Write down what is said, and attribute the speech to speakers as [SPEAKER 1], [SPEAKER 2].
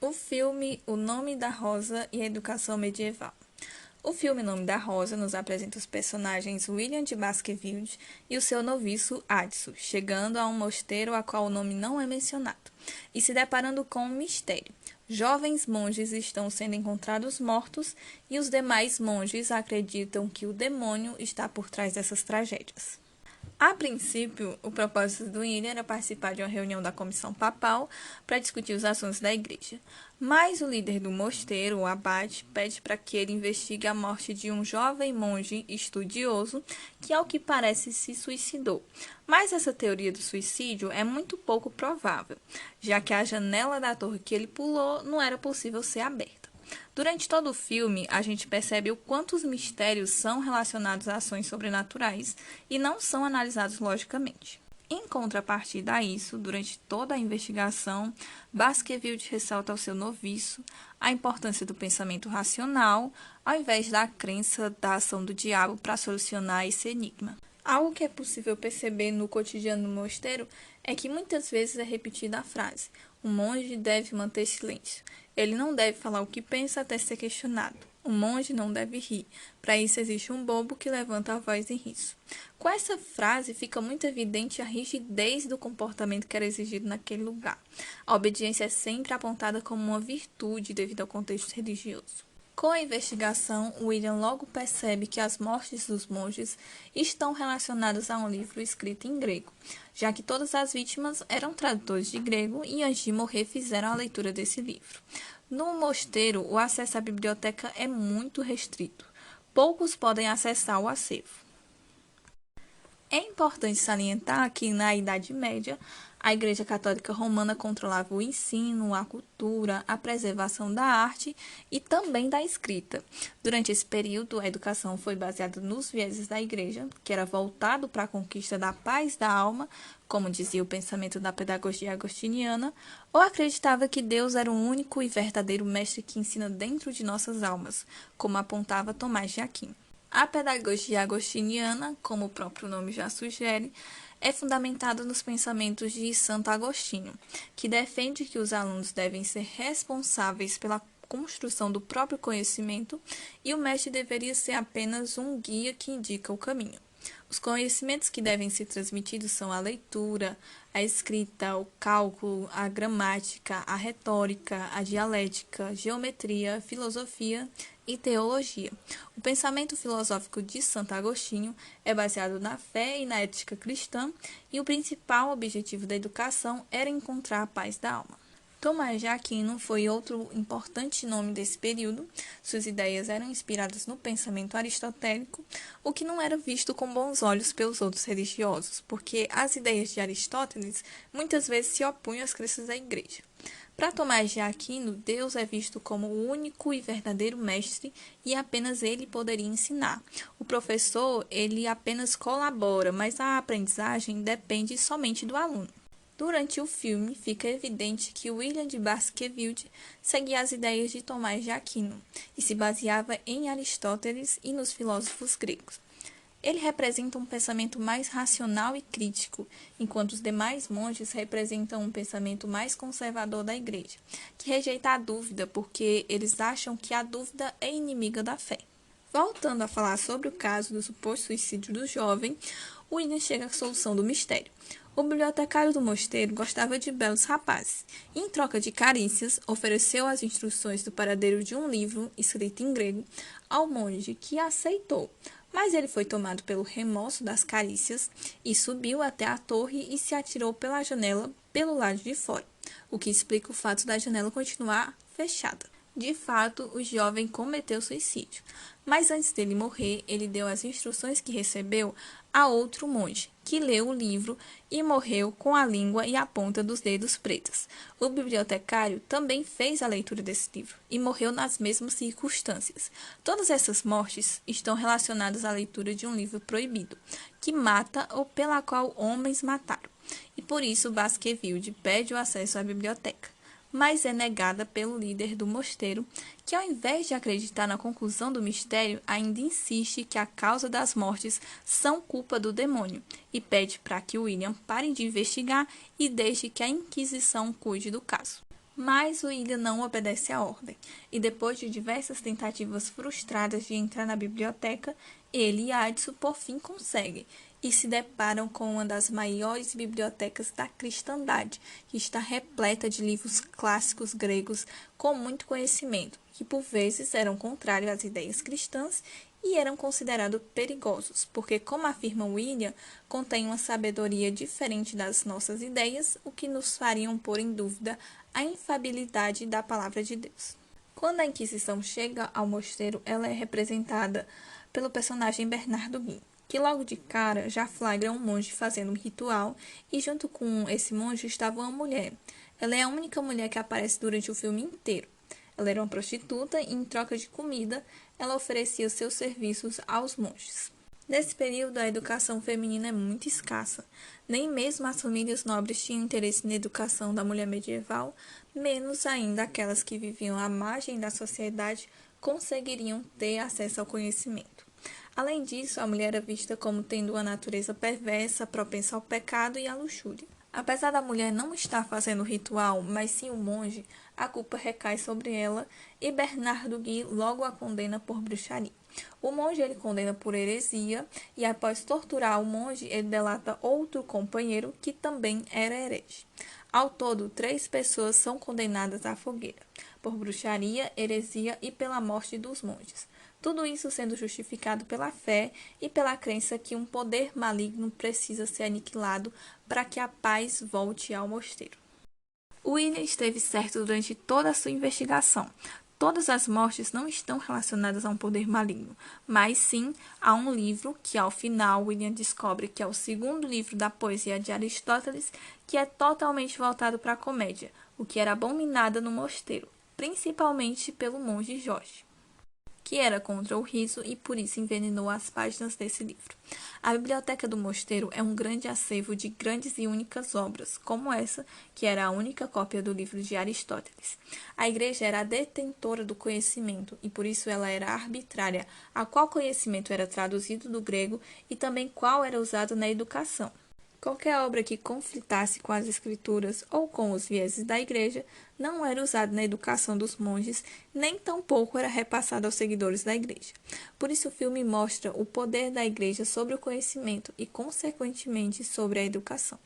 [SPEAKER 1] O filme O Nome da Rosa e a Educação Medieval. O filme O Nome da Rosa nos apresenta os personagens William de Baskerville e o seu noviço Adso, chegando a um mosteiro a qual o nome não é mencionado, e se deparando com um mistério. Jovens monges estão sendo encontrados mortos e os demais monges acreditam que o demônio está por trás dessas tragédias. A princípio, o propósito do William era participar de uma reunião da comissão papal para discutir os assuntos da igreja. Mas o líder do mosteiro, o abade, pede para que ele investigue a morte de um jovem monge estudioso que, ao que parece, se suicidou. Mas essa teoria do suicídio é muito pouco provável, já que a janela da torre que ele pulou não era possível ser aberta. Durante todo o filme, a gente percebe o quanto os mistérios são relacionados a ações sobrenaturais e não são analisados logicamente. Em contrapartida a isso, durante toda a investigação, Baskerville ressalta ao seu noviço a importância do pensamento racional, ao invés da crença da ação do diabo para solucionar esse enigma. Algo que é possível perceber no cotidiano do mosteiro é que muitas vezes é repetida a frase: o monge deve manter silêncio. Ele não deve falar o que pensa até ser questionado. O monge não deve rir. Para isso existe um bobo que levanta a voz em riso. Com essa frase fica muito evidente a rigidez do comportamento que era exigido naquele lugar. A obediência é sempre apontada como uma virtude devido ao contexto religioso. Com a investigação, William logo percebe que as mortes dos monges estão relacionadas a um livro escrito em grego, já que todas as vítimas eram tradutores de grego e antes de morrer fizeram a leitura desse livro. No mosteiro, o acesso à biblioteca é muito restrito. Poucos podem acessar o acervo. É importante salientar que, na Idade Média, a Igreja Católica Romana controlava o ensino, a cultura, a preservação da arte e também da escrita. Durante esse período, a educação foi baseada nos vieses da Igreja, que era voltado para a conquista da paz da alma, como dizia o pensamento da pedagogia agostiniana, ou acreditava que Deus era o único e verdadeiro mestre que ensina dentro de nossas almas, como apontava Tomás de Aquino. A pedagogia agostiniana, como o próprio nome já sugere, é fundamentada nos pensamentos de Santo Agostinho, que defende que os alunos devem ser responsáveis pela construção do próprio conhecimento e o mestre deveria ser apenas um guia que indica o caminho. Os conhecimentos que devem ser transmitidos são a leitura, a escrita, o cálculo, a gramática, a retórica, a dialética, geometria, filosofia e teologia. O pensamento filosófico de Santo Agostinho é baseado na fé e na ética cristã, e o principal objetivo da educação era encontrar a paz da alma. Tomás de Aquino foi outro importante nome desse período. Suas ideias eram inspiradas no pensamento aristotélico, o que não era visto com bons olhos pelos outros religiosos, porque as ideias de Aristóteles muitas vezes se opunham às crenças da igreja. Para Tomás de Aquino, Deus é visto como o único e verdadeiro mestre e apenas ele poderia ensinar. O professor, ele apenas colabora, mas a aprendizagem depende somente do aluno. Durante o filme, fica evidente que William de Baskerville seguia as ideias de Tomás de Aquino e se baseava em Aristóteles e nos filósofos gregos. Ele representa um pensamento mais racional e crítico, enquanto os demais monges representam um pensamento mais conservador da igreja, que rejeita a dúvida porque eles acham que a dúvida é inimiga da fé. Voltando a falar sobre o caso do suposto suicídio do jovem, William chega à solução do mistério. O bibliotecário do mosteiro gostava de belos rapazes e, em troca de carícias, ofereceu as instruções do paradeiro de um livro, escrito em grego, ao monge, que aceitou. Mas ele foi tomado pelo remorso das carícias e subiu até a torre e se atirou pela janela pelo lado de fora, o que explica o fato da janela continuar fechada. De fato, o jovem cometeu suicídio, mas antes dele morrer, ele deu as instruções que recebeu a outro monge, que leu o livro e morreu com a língua e a ponta dos dedos pretas. O bibliotecário também fez a leitura desse livro e morreu nas mesmas circunstâncias. Todas essas mortes estão relacionadas à leitura de um livro proibido, que mata ou pela qual homens mataram, e por isso Baskerville pede o acesso à biblioteca, mas é negada pelo líder do mosteiro, que ao invés de acreditar na conclusão do mistério, ainda insiste que a causa das mortes são culpa do demônio e pede para que William pare de investigar e deixe que a Inquisição cuide do caso. Mas William não obedece à ordem, e depois de diversas tentativas frustradas de entrar na biblioteca, ele e Addison por fim conseguem, e se deparam com uma das maiores bibliotecas da cristandade, que está repleta de livros clássicos gregos com muito conhecimento, que por vezes eram contrários às ideias cristãs e eram considerados perigosos, porque, como afirma William, contém uma sabedoria diferente das nossas ideias, o que nos fariam pôr em dúvida a infalibilidade da palavra de Deus. Quando a Inquisição chega ao mosteiro, ela é representada pelo personagem Bernardo Guim, que logo de cara já flagra um monge fazendo um ritual, e junto com esse monge estava uma mulher. Ela é a única mulher que aparece durante o filme inteiro. Ela era uma prostituta e, em troca de comida, ela oferecia os seus serviços aos monges. Nesse período, a educação feminina é muito escassa. Nem mesmo as famílias nobres tinham interesse na educação da mulher medieval, menos ainda aquelas que viviam à margem da sociedade conseguiriam ter acesso ao conhecimento. Além disso, a mulher era vista como tendo uma natureza perversa, propensa ao pecado e à luxúria. Apesar da mulher não estar fazendo o ritual, mas sim o monge, a culpa recai sobre ela e Bernardo Guim logo a condena por bruxaria. O monge ele condena por heresia e, após torturar o monge, ele delata outro companheiro que também era herege. Ao todo, 3 pessoas são condenadas à fogueira, por bruxaria, heresia e pela morte dos monges. Tudo isso sendo justificado pela fé e pela crença que um poder maligno precisa ser aniquilado para que a paz volte ao mosteiro. William esteve certo durante toda a sua investigação. Todas as mortes não estão relacionadas a um poder maligno, mas sim a um livro que, ao final, William descobre que é o segundo livro da poesia de Aristóteles, que é totalmente voltado para a comédia, o que era abominado no mosteiro, principalmente pelo monge Jorge, que era contra o riso e por isso envenenou as páginas desse livro. A biblioteca do mosteiro é um grande acervo de grandes e únicas obras, como essa, que era a única cópia do livro de Aristóteles. A igreja era a detentora do conhecimento e por isso ela era arbitrária a qual conhecimento era traduzido do grego e também qual era usado na educação. Qualquer obra que conflitasse com as escrituras ou com os vieses da igreja não era usada na educação dos monges, nem tampouco era repassada aos seguidores da igreja. Por isso o filme mostra o poder da igreja sobre o conhecimento e, consequentemente, sobre a educação.